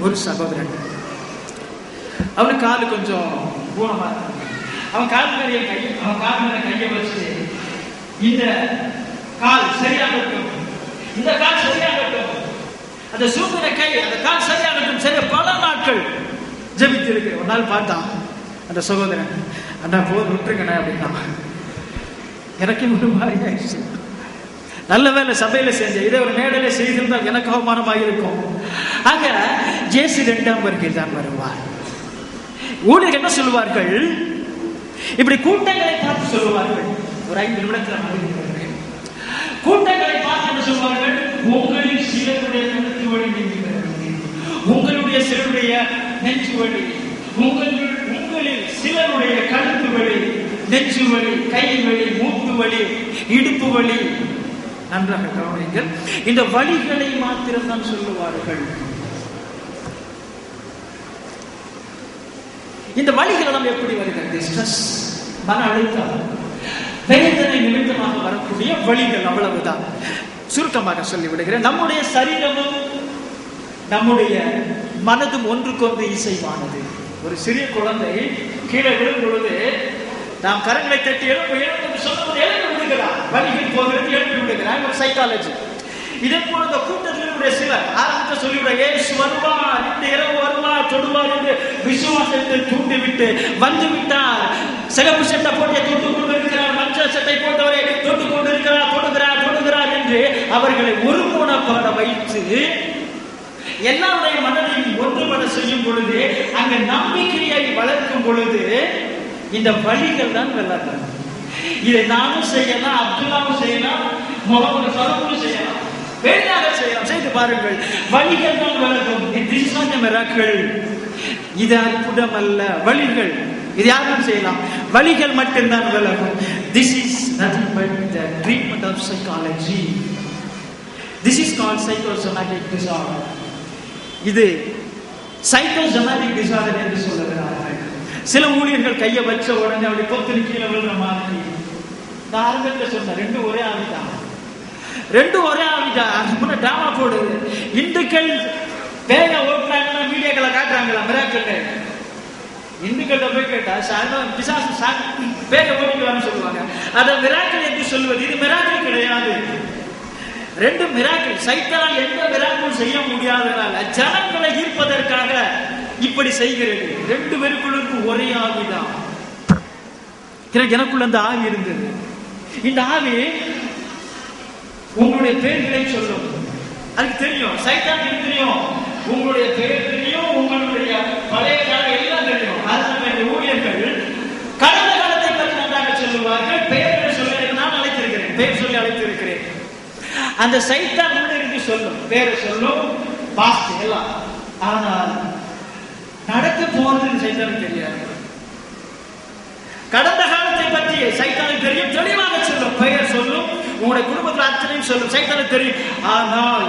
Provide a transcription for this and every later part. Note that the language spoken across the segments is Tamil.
ஒரு சகோதரன். அவனுக்கு காலு கொஞ்சம் ஊனமா இருக்கு. அவன் கால் மேலே கையை வச்சு, இந்த கால் சரியாகட்டும், இந்த கால் சரியாகட்டும், அந்த சூழ்நிலை கை, அந்த கால் சரியாகட்டும், சரி பல நாட்கள் ஜெபித்து இருக்கு. ஒரு நாள் பார்த்தான் அந்த சகோதரன், அண்ணா போது விட்டுருங்கண்ணா அப்படின்னா. எனக்கே ஒரு மாதிரி ஆயிடுச்சு. நல்ல வேலை சபையில செஞ்ச, இதை ஒரு மேடையில செய்திருந்தால் எனக்கு அவமானமாக இருக்கும். ஆக இயேசு 2ஆம் வருகையில் தான் வருவார். ஊழியர்கள் என்ன சொல்லுவார்கள்? இப்படி கூட்டங்களை பார்த்து சொல்லுவார்கள். ஒரு 5 நிமிடத்தில் கூட்டங்களை பார்த்து என்ன சொல்வார்கள்? உங்களில் சிலருடைய கழுத்து வலி நீங்குகிறது, உங்களுடைய சிலருடைய நெஞ்சு வலி, உங்களில் சிலருடைய கழுத்து வலி, நெஞ்சு வலி, கை வலி, மூட்டு வலி, இடுப்பு வலி. நன்றாக கவனிங்கள். இந்த வலிகளை மாத்திரம் தான் சொல்லுவார்கள். இந்த வலிகள் எல்லாம் எப்படி வருகிறது? ஸ்ட்ரெஸ், மன அழுத்தம், வேதனை நிமித்தமாக வரக்கூடிய வலிகள், அவ்வளவுதான். சுருக்கமாக சொல்லிவிடுகிறேன். நம்முடைய சரீரமும் நம்முடைய மனதும் ஒன்றுக்கொன்று இசைவானது. ஒரு சிறிய குழந்தை கீழே விழும் பொழுது நாம் கரங்களை தட்டி எழுப்பு சொல்லும்போது எழுப்பி விடுகிறார், வலிகள் போகிறது, எழுப்பி விடுகிறார். ஒரு சைக்காலஜி. இதே போல இந்த கூட்டத்தினுடைய சிலர் ஆரம்பத்தை சொல்லிவிட, இயேசு வருவார், இந்த இரவு வருவார், தொடுவார் என்று விசுவாசத்தை தூண்டிவிட்டு வந்து விட்டார். சிகப்பு சட்டை போட்டு தொட்டுக் கொண்டிருக்கிறார், மஞ்சள் சட்டை போட்டவரை தொட்டுக் கொண்டிருக்கிறார், தொடுகிறார் என்று அவர்களை ஒருமுகப்பட வைத்து எல்லாருடைய மனதையும் ஒன்றுபட செய்யும் பொழுது, அங்க நம்பிக்கையை வளர்க்கும் பொழுது இந்த வழிகள் தான் வெள்ளாட்டாங்க. இதை நானும் செய்யலாம், அப்துல்லாவும் செய்யலாம், முகமது சலமும் செய்யலாம், வேண்டாக செய்யலாம். செய்து பாருங்கள், வழிகள் தான் விலகும். இது அற்புதம் அல்ல, வழிகள். இது யாரும் செய்யலாம், வழிகள் மட்டும்தான் விலகும். This is nothing but the treatment of psychology. This is called psychosomatic disorder. இது சைக்கோசோமாட்டிக் டிசார்டர் என்று சொல்லுகிறார்கள். சில ஊழியர்கள் கையை வச்ச உடனே அப்படி பொத்து கீழே விழுற மாதிரி. நான் ஆரம்பத்தில் சொன்னேன், ரெண்டும் ஒரே ஆவிதான். முன்ன டிராமா போடுது. இந்துக்கள் வேக ஓட்டுறாங்கன்னா மீடியாக்களை காட்டுறாங்களா மிராக்கள். இந்துக்கள்கிட்ட போய் கேட்டா பிசாசு வேக ஓட்டிக்கலாம்னு சொல்லுவாங்க. அதை மிராக்கள் என்று சொல்லுவது. இது மிராக்கள் கிடையாது. ரெண்டு மிராக்கள். சைத்தான் எந்த மிராக்கள் செய்ய முடியாதனால ஜனங்களை ஈர்ப்பதற்காக இப்படி செய்கிறது. ரெண்டு பேருக்குள்ளுக்கு ஒரே ஆவிதான். எனக்குள்ள அந்த ஆவி இருந்தது. இந்த ஆவி உங்களுடைய பேர்களை சொல்லும். அதுக்கு தெரியும், சைத்தான் தெரியும், உங்களுடைய பேர் தெரியும், உங்களுடைய பழைய காலம் எல்லாம் தெரியும். அதனால இந்த ஊழியர்கள் கடந்த காலத்தை பற்றி நன்றாக சொல்லுவார்கள். பெயர்களை சொல்லி நான் அழைத்திருக்கிறேன், பெயர் சொல்லி அழைத்திருக்கிறேன். அந்த சைத்தான் உள்ள இருந்து சொல்லும், பேரை சொல்லும், பாஸ்ட் எல்லாம். ஆனால் நடக்க போறது சைத்தானுக்கு தெரியாது. கடந்த காலத்தை பற்றி சைத்தானுக்கு தெரியும், தெளிவாக சொல்லும், பெயர் சொல்லும், உங்களுடைய குடும்பத்தில் அத்தனையும் சொல்லும், சைத்தானுக்கு தெரியும். ஆனால்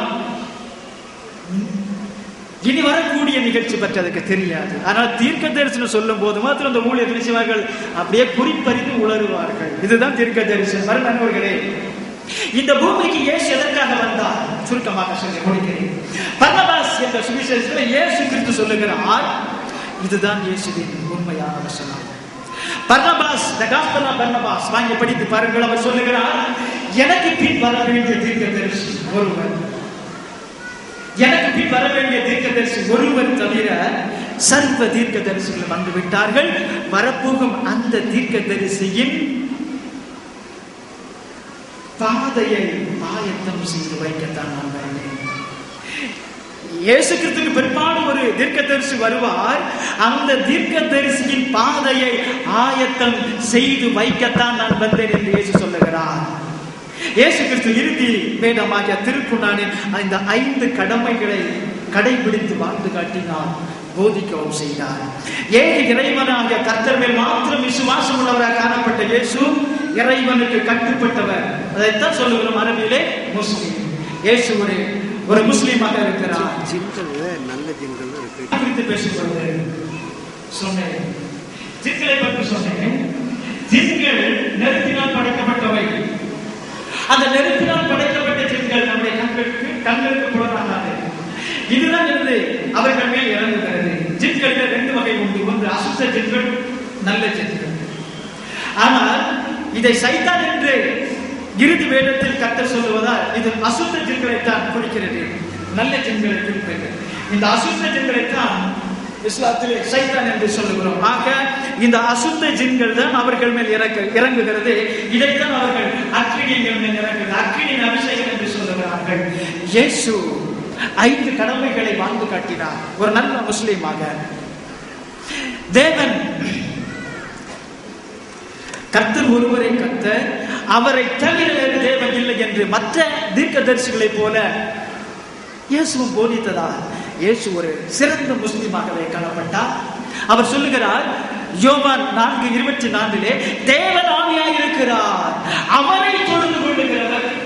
இனி வரக்கூடிய நிகழ்ச்சி பற்றி அதுக்கு தெரியாது. ஆனால் தீர்க்க தரிசனம் சொல்லும் போது மாத்திரம் அந்த ஊழியர் நிச்சயமார்கள் அப்படியே குறிப்பறிந்து உணருவார்கள். இதுதான் தீர்க்க தரிசனம். வரும் நண்பர்களே, இந்த பூமிக்கு இயேசு எதற்காக வந்தார்? சுருக்கமாக சொல்லி முடிக்கிறேன். பர்னபாஸ் என்ற சுவிசேஷத்தில் இயேசு கிறிஸ்து சொல்லுகிறார், இதுதான் இயேசுவின் உண்மையான வசனம். Barnabas, the gospel of Barnabas வாங்கி படித்து பாருங்கள். அவர் சொல்லுகிறார், எனக்கு பின் வர வேண்டிய தீர்க்கதரிசி ஒருவர், எனக்கு பின் வர வேண்டிய தீர்க்கதரிசி ஒருவர் தவிர சர்வ தீர்க்கதரிசிகள் வந்து விட்டார்கள். வரப்போகும் அந்த தீர்க்கதரிசியின் பாதையை ஆயத்தம் செய்து வைக்கத்தான் நான் வந்தேன். இயேசு கிறிஸ்துவுக்கு பிற்பாடு ஒரு தீர்க்கதரிசி வருவார். அந்த தீர்க்கதரிசியின் பாதையை ஆயத்தம் செய்து வைக்கத்தான் நான் வந்தேன் என்று இயேசு சொல்லுகிறார். இயேசு கிறிஸ்து இறுதி வேதமாகிய திருக்குறானின் இந்த 5 கடமைகளை கடைபிடித்து வாழ்ந்து காட்டினார், போதிக்கவும் செய்தார். ஏழு இறைவனாகிய கர்த்தர் மேல் மாத்திரம் விசுவாசம் உள்ளவராக காணப்பட்ட இயேசு இறைவனுக்கு கட்டுப்பட்டவர். அதைத்தான் சொல்லுகிறோம் அரபியிலே முஸ்லிம். இயேசு ஒரு முஸ்லீமாக இருக்கிறார். நல்ல ஜின்கள் குறித்து பேசும்போது சொன்னேன், ஜின்களை பற்றி சொன்னேன். ஜின்கள் நெருப்பினால் படைக்கப்பட்டவை. அந்த நெருப்பினால் படைக்கப்பட்ட ஜின்கள் நம்முடைய கண்களுக்கு புலனாகாது. இதுதான் இருந்து அவர்கள் மேல் இறங்குகிறது. ஜின்களில் 2 வகை உண்டு. ஒன்று அசுத்த ஜின்கள், நல்ல ஜின்கள். ஆனால் இதை சைத்தான் என்று இறுதி வேதத்தில் கர்த்தர் சொல்லுவதால் இது அசுத்த ஜின்களைத்தான் குறிக்கிறது, நல்ல ஜின்களை குறிக்கிறது. இந்த அசுத்த ஜின்களைத்தான் இஸ்லாத்திலே சைத்தான் என்று சொல்லுகிறோம். ஆக இந்த அசுத்த ஜின்கள் தான் அவர்கள் மேல் இறங்குகிறது. இதைத்தான் அவர்கள் அக்கினியின் மேல் இறங்குகிறது, அக்கினியின் அபிஷேகம் என்று சொல்லுகிறார்கள். இயேசு 5 கடமைகளை வாழ்ந்து காட்டினார் ஒரு நல்ல முஸ்லீமாக. தேவன் கர்த்தர் ஒருவரை கர்த்தர், அவரை தவிர வேறு தேவன் இல்லை என்று மற்ற தீர்க்கதரிசிகளை போல இயேசுவும் போதித்ததால் இயேசு ஒரு சிறந்த முஸ்லிமாகவே காணப்பட்டார். அவர் சொல்லுகிறார் யோவான் 4:24 தேவன் ஆவியாய் இருக்கிறார், அவரை தொழுது கொள்ளுகிறவர்கள்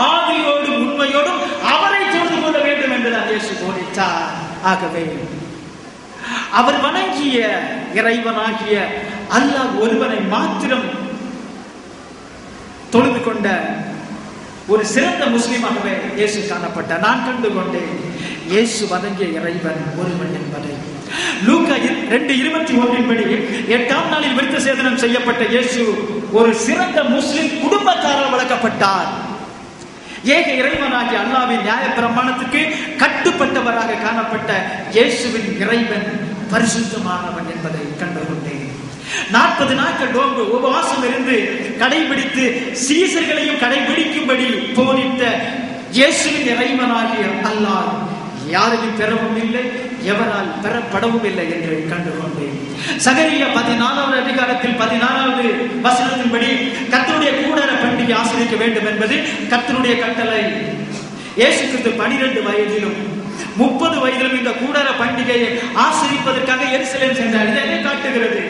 ஆவியோடும் உண்மையோடும் அவரை தொழுது கொள்ள வேண்டும் என்றுதான் இயேசு போதித்தார். ஆகவே அவர் வணங்கிய இறைவனாகிய அல்லாஹ் ஒருவனை மாத்திரம் தொழுது கொண்ட ஒரு சிறந்த முஸ்லிமாகவே இயேசு காணப்பட்டார். நான் கண்டு கொண்டேன் இயேசு வணங்கிய இறைவன் ஒருவன் என்பதை. லூக்கா 2:21 படி 8ஆம் நாளில் விருத்த சேதனம் செய்யப்பட்ட இயேசு ஒரு சிறந்த முஸ்லிம் குடும்பத்தாரால் வளர்க்கப்பட்டார். ஏக இறைவனாகிய அல்லாஹ்வின் நியாய பிரமாணத்துக்கு கட்டுப்பட்டவராக காணப்பட்ட இயேசுவின் இறைவன் பரிசுத்தமானவன் என்பதை கண்டுகொண்டேன். 40 நாட்கள் நோன்பு உபவாசம் இருந்து கடைபிடித்து சீசர்களையும் கடைபிடிக்கும்படி போதித்த இயேசுவின் இறைவனாகிய அல்லாஹ் யாரையும் பெறவும் இல்லை, எவரால் பெறப்படவும் இல்லை என்று கண்டுகொண்டேன். சகரியா 14வது அதிகாரத்தில் 16வது வசனத்தின்படி கர்த்தருடைய கூடார பண்டிகை ஆசரிக்க வேண்டும் என்பது கர்த்தருடைய கட்டளை. இயேசு கிறிஸ்து 12 வயதிலும் 30 வயதிலும் இந்த கூடார பண்டிகையை ஆசரிப்பதற்காக எருசலேம் சென்றார். இதை காட்டுகிறது.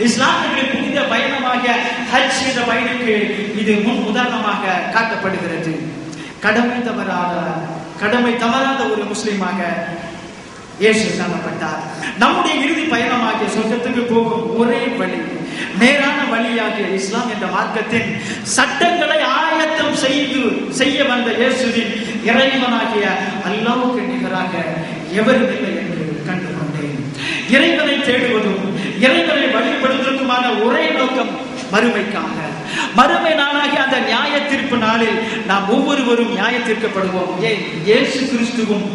இஸ்லாமியர்களின் புனித பயணமாக ஹஜ் என்ற பயனுக்கு இது முன் உதாரணமாக காட்டப்படுகிறது. கடமை தவறாத ஒரு முஸ்லிமாக இயேசு காணப்பட்டார். நம்முடைய இறுதி பயணமாகிய சொர்க்கத்துக்கு போகும் ஒரே வழி, நேரான வழியாகிய இஸ்லாம் என்ற மார்க்கத்தின் சட்டங்களை ஆயத்தம் செய்ய வந்த இயேசுவின் இறைவனாகிய அல்லாஹ்வுக்கு நிகராக எவரும் இல்லை என்று கண்டுகொண்டேன். இறைவனை தேடுவதும் இறைவனை வழிபடுவதற்குமான ஒரே நோக்கம் மறுமைக்காக. மறுமை நாளாகிய அந்த நியாய தீர்ப்பு நாளில் நாம் ஒவ்வொருவரும் நியாய தீர்க்கப்படுவோம். இயேசு கிறிஸ்துவும்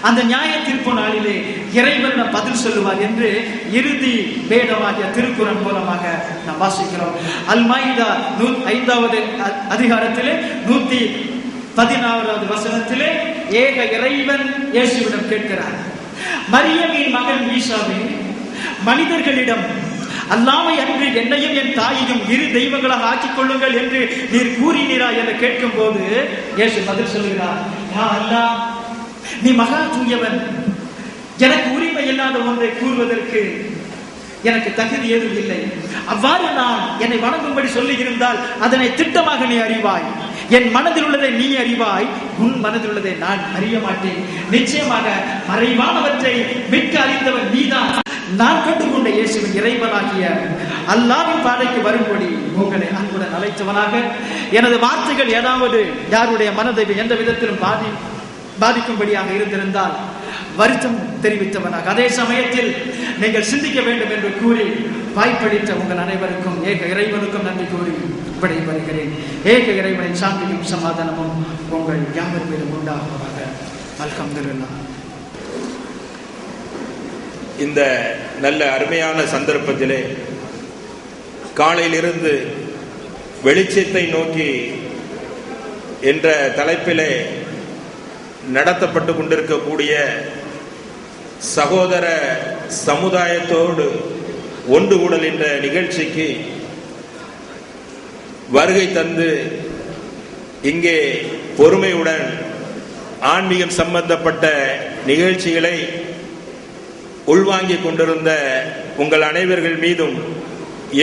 அந்த நியாய தீர்ப்பு நாளிலே இறைவன் பதில் சொல்லுவார் என்று இறுதி வேதமாகிய திருக்குறள் மூலமாக நாம் வாசிக்கிறோம். அல்-மாயிதா 5வது அதிகாரத்திலே 116வது வசனத்திலே ஏக இறைவன் இயேசுவிடம் கேட்கிறார், மரியமின் மகன் ஈசாவே, மனிதர்களிடம் அல்லாமை அன்று என்னையும் என் தாயையும் 2 தெய்வங்களாக ஆக்கிக் கொள்ளுங்கள் என்று நீர் கூறினீரா என்று கேட்கும் போது இயேசு பதில் சொல்கிறார், யா அல்லாஹ், நீ மகா தூயவன், எனக்கு உரிமை இல்லாத ஒன்றை கூறுவதற்கு எனக்கு தகுதி ஏதும் இல்லை. அவ்வாறு நான் என்னை வணங்கும்படி சொல்லி இருந்தால் அதனை திட்டமாக நீ அறிவாய். என் மனதில் உள்ளதை நீ அறிவாய், உன் மனதில் உள்ளதை நான் அறிய மாட்டேன். நிச்சயமாக மறைவானவற்றை மிக்க அறிந்தவன் நீதான். நான் கண்டுகொண்ட இயேசுவின் இறைவனாகிய அல்லாஹ்வின் பாதைக்கு வரும்படி உங்களை அன்புடன் அழைத்தவனாக, எனது வார்த்தைகள் ஏதாவது யாருடைய மனதை எந்த விதத்திலும் பாதிக்கும்படியாக இருந்திருந்தால் வருத்தம் தெரிவித்தவனாக, அதே சமயத்தில் நீங்கள் சிந்திக்க வேண்டும் என்று கூறி வாய்ப்பளித்த உங்கள் அனைவருக்கும் ஏக இறைவனுக்கும் நன்றி கூறி விடைபெறுகிறேன். ஏக இறைவனின் சாந்தியும் சமாதானமும் உங்கள் யாவர் மீதும் உண்டாகுவதாக. அல்ஹம்துலில்லாஹ். இந்த நல்ல அருமையான சந்தர்ப்பத்திலே காலையிலிருந்து வெளிச்சத்தை நோக்கி என்ற தலைப்பிலே நடத்தப்பட்டு கொண்டிருக்கக்கூடிய சகோதர சமுதாயத்தோடு ஒன்று கூடல் என்ற நிகழ்ச்சிக்கு வருகை தந்து இங்கே பொறுமையுடன் ஆன்மீகம் சம்பந்தப்பட்ட நிகழ்ச்சிகளை உள்வாங்கிக் கொண்டிருந்த உங்கள் அனைவர்கள் மீதும்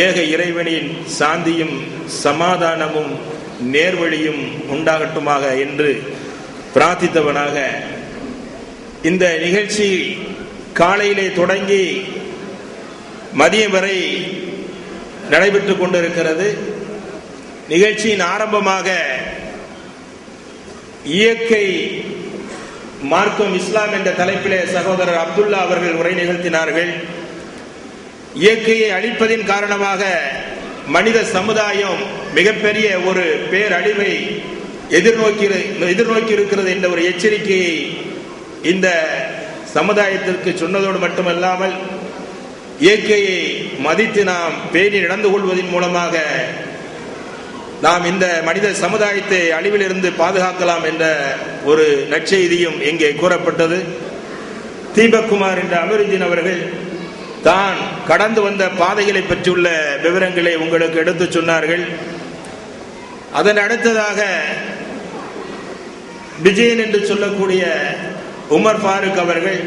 ஏக இறைவனின் சாந்தியும் சமாதானமும் நேர்வழியும் உண்டாகட்டுமாக என்று பிரார்த்தித்தவனாக, இந்த நிகழ்ச்சி காலையிலே தொடங்கி மதியம் வரை நடைபெற்றுக் கொண்டிருக்கிறது. நிகழ்ச்சியின் ஆரம்பமாக இயற்கை மார்க்கம் இஸ்லாம் என்ற தலைப்பிலே சகோதரர் அப்துல்லா அவர்கள் உரை நிகழ்த்தினார்கள். இயற்கையை அழிப்பதின் காரணமாக மனித சமுதாயம் மிகப்பெரிய ஒரு பேரழிவை எதிர்நோக்கி இருக்கிறது என்ற ஒரு எச்சரிக்கையை இந்த சமுதாயத்திற்கு சொன்னதோடு மட்டுமல்லாமல் இயற்கையை மதித்து நாம் பேணி நடந்து கொள்வதன் மூலமாக நாம் இந்த மனித சமுதாயத்தை அழிவிலிருந்து பாதுகாக்கலாம் என்ற ஒரு நற்செய்தியும் இங்கே கூறப்பட்டது. தீபக்குமார் என்ற அமருதீன் அவர்கள் தான் கடந்து வந்த பாதைகளை பற்றியுள்ள விவரங்களை உங்களுக்கு எடுத்து சொன்னார்கள். அதன் அடுத்ததாக விஜயன் என்று சொல்லக்கூடிய உமர் ஃபாரூக் அவர்கள்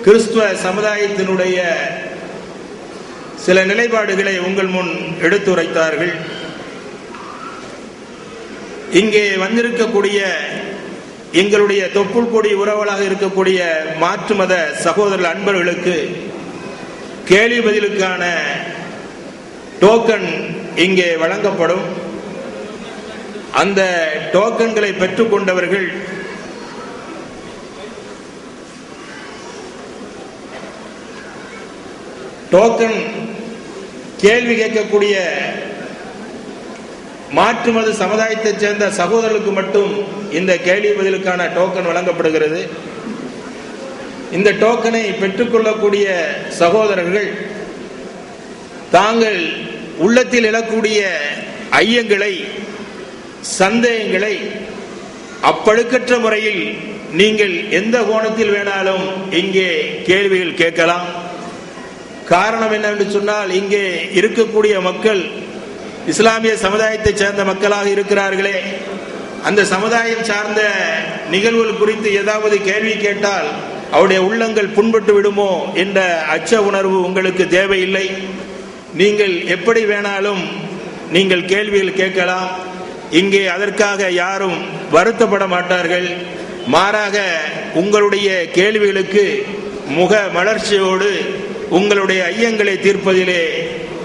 கிறிஸ்துவ சமுதாயத்தினுடைய சில நிலைப்பாடுகளை உங்கள் முன் எடுத்துரைத்தார்கள். இங்கே வந்திருக்கக்கூடிய எங்களுடைய தொப்புள் கொடி உறவலாக இருக்கக்கூடிய மாற்று மத சகோதரர் அன்பர்களுக்கு கேள்வி பதிலுக்கான டோக்கன் இங்கே வழங்கப்படும். அந்த டோக்கன்களை பெற்றுக்கொண்டவர்கள் டோக்கன் கேள்வி கேட்கக்கூடிய மாற்று மத சமுதாயத்தைச் சேர்ந்த சகோதரர்களுக்கு மட்டும் இந்த கேள்வி பதிலுக்கான டோக்கன் வழங்கப்படுகிறது. இந்த டோக்கனை பெற்றுக்கொள்ளக்கூடிய சகோதரர்கள் தாங்கள் உள்ளத்தில் எழக்கூடிய ஐயங்களை, சந்தேகங்களை அப்பழுக்கற்ற முறையில் நீங்கள் எந்த கோணத்தில் வேணாலும் இங்கே கேள்விகள் கேட்கலாம். காரணம் என்னவென்று சொன்னால், இங்கே இருக்கக்கூடிய மக்கள் இஸ்லாமிய சமுதாயத்தை சேர்ந்த மக்களாக இருக்கிறார்களே, அந்த சமுதாயம் சார்ந்த நிகழ்வுகள் குறித்து ஏதாவது கேள்வி கேட்டால் அவருடைய உள்ளங்கள் புண்பட்டு விடுமோ என்ற அச்ச உணர்வு உங்களுக்கு தேவையில்லை. நீங்கள் எப்படி வேணாலும் நீங்கள் கேள்விகள் கேட்கலாம். இங்கே அதற்காக யாரும் வருத்தப்பட மாட்டார்கள். மாறாக உங்களுடைய கேள்விகளுக்கு முக மலர்ச்சியோடு உங்களுடைய ஐயங்களை தீர்ப்பதிலே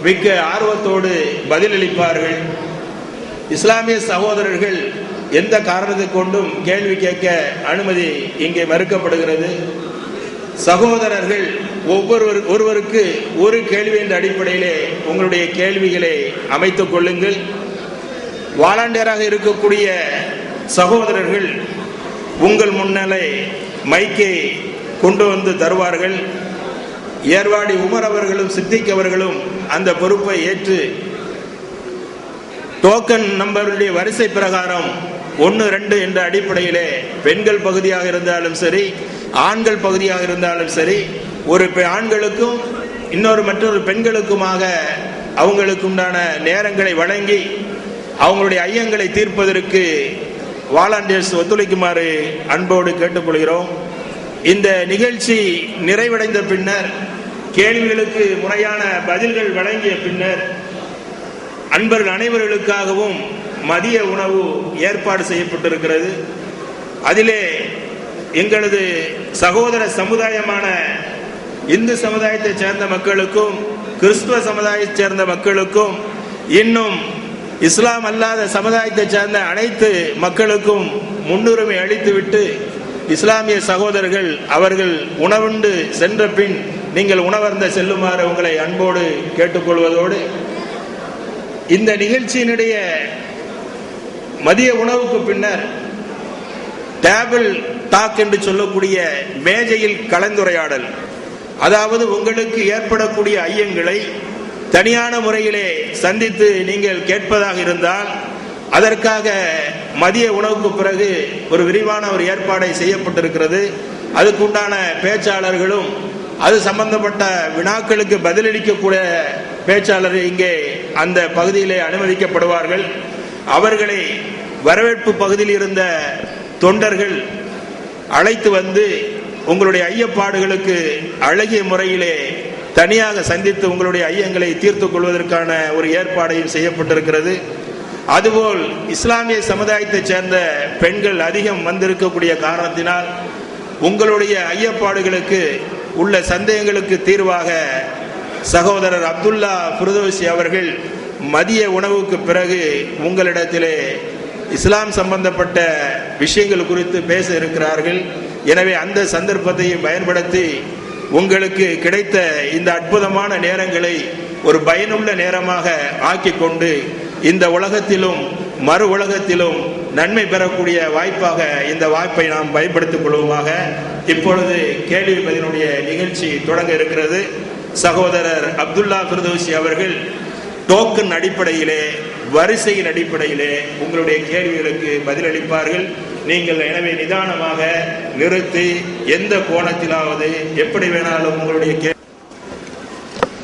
மிக்க ஆர்வத்தோடு பதிலளிப்பார்கள். இஸ்லாமிய சகோதரர்கள் எந்த காரணத்தை கொண்டும் கேள்வி கேட்க அனுமதி இங்கே மறுக்கப்படுகிறது. சகோதரர்கள் ஒருவருக்கு ஒரு கேள்வி என்ற அடிப்படையிலே உங்களுடைய கேள்விகளை அமைத்துக் கொள்ளுங்கள். வாலண்டியராக இருக்கக்கூடிய சகோதரர்கள் உங்கள் முன்னாலே மைக்கை கொண்டு வந்து தருவார்கள். ஏர்வாடி உமர் அவர்களும் சித்திக் அவர்களும் அந்த பொறுப்பை ஏற்று டோக்கன் நம்பருடைய வரிசை பிரகாரம் 1, 2 என்ற அடிப்படையிலே பெண்கள் பகுதியாக இருந்தாலும் சரி, ஆண்கள் பகுதியாக இருந்தாலும் சரி, ஒரு ஆண்களுக்கும் மற்றொரு பெண்களுக்குமாக அவங்களுக்கு உண்டான நேரங்களை வழங்கி அவங்களுடைய ஐயங்களை தீர்ப்பதற்கு வாலண்டியர்ஸ் ஒத்துழைக்குமாறு அன்போடு கேட்டுக்கொள்கிறோம். இந்த நிகழ்ச்சி நிறைவடைந்த பின்னர், கேள்விகளுக்கு முறையான பதில்கள் வழங்கிய பின்னர், அன்பர்கள் அனைவர்களுக்காகவும் மதிய உணவு ஏற்பாடு செய்யப்பட்டிருக்கிறது. அதிலே எங்களது சகோதர சமுதாயமான இந்து சமுதாயத்தைச் சேர்ந்த மக்களுக்கும் கிறிஸ்துவ சமுதாயத்தைச் சேர்ந்த மக்களுக்கும் இன்னும் இஸ்லாம் அல்லாத சமுதாயத்தைச் சேர்ந்த அனைத்து மக்களுக்கும் முன்னுரிமை அளித்துவிட்டு இஸ்லாமிய சகோதரர்கள் அவர்கள் உணவுண்டு சென்ற பின் நீங்கள் உணவருந்த செல்லுமாறு உங்களை அன்போடு கேட்டுக்கொள்வதோடு, இந்த நிகழ்ச்சியினுடைய மதிய உணவுக்கு பின்னர் டேபிள் டாக் என்று சொல்லக்கூடிய மேஜையில் கலந்துரையாடல், அதாவது உங்களுக்கு ஏற்படக்கூடிய ஐயங்களை தனியான முறையிலே சந்தித்து நீங்கள் கேட்பதாக இருந்தால் அதற்காக மதிய உணவுக்கு பிறகு ஒரு விரிவான ஒரு ஏற்பாடை செய்யப்பட்டிருக்கிறது. அதுக்குண்டான பேச்சாளர்களும் அது சம்பந்தப்பட்ட வினாக்களுக்கு பதிலளிக்கக்கூடிய பேச்சாளர் இங்கே அந்த பகுதியிலே அனுமதிக்கப்படுவார்கள். அவர்களை வரவேற்பு பகுதியில் இருந்த தொண்டர்கள் அழைத்து வந்து உங்களுடைய ஐயப்பாடுகளுக்கு அழகிய முறையிலே தனியாக சந்தித்து உங்களுடைய ஐயங்களை தீர்த்துக் கொள்வதற்கான ஒரு ஏற்பாடையும் செய்யப்பட்டிருக்கிறது. அதுபோல் இஸ்லாமிய சமுதாயத்தைச் சேர்ந்த பெண்கள் அதிகம் வந்திருக்கக்கூடிய காரணத்தினால் உங்களுடைய ஐயப்பாடுகளுக்கு உள்ள சந்தேகங்களுக்கு தீர்வாக சகோதரர் அப்துல்லா ஃபிர்தௌசி அவர்கள் மதிய உணவுக்கு பிறகு உங்களிடத்திலே இஸ்லாம் சம்பந்தப்பட்ட விஷயங்கள் குறித்து பேச இருக்கிறார்கள். எனவே அந்த சந்தர்ப்பத்தையும் பயன்படுத்தி உங்களுக்கு கிடைத்த இந்த அற்புதமான நேரங்களை ஒரு பயனுள்ள நேரமாக ஆக்கிக் கொண்டு இந்த உலகத்திலும் மறு உலகத்திலும் நன்மை பெறக்கூடிய வாய்ப்பாக இந்த வாய்ப்பை நாம் பயன்படுத்திக் கொள்வோமாக. இப்பொழுது கேள்வி பதிலுடைய நிகழ்ச்சி தொடங்க இருக்கிறது. சகோதரர் அப்துல்லா ஃபிர்தௌசி அவர்கள் டோக்கன் அடிப்படையிலே, வரிசையின் அடிப்படையிலே உங்களுடைய கேள்விகளுக்கு பதிலளிப்பார்கள். நீங்கள் எனவே நிதானமாக நிறுத்தி எந்த கோணத்திலாவது எப்படி வேணாலும் உங்களுடைய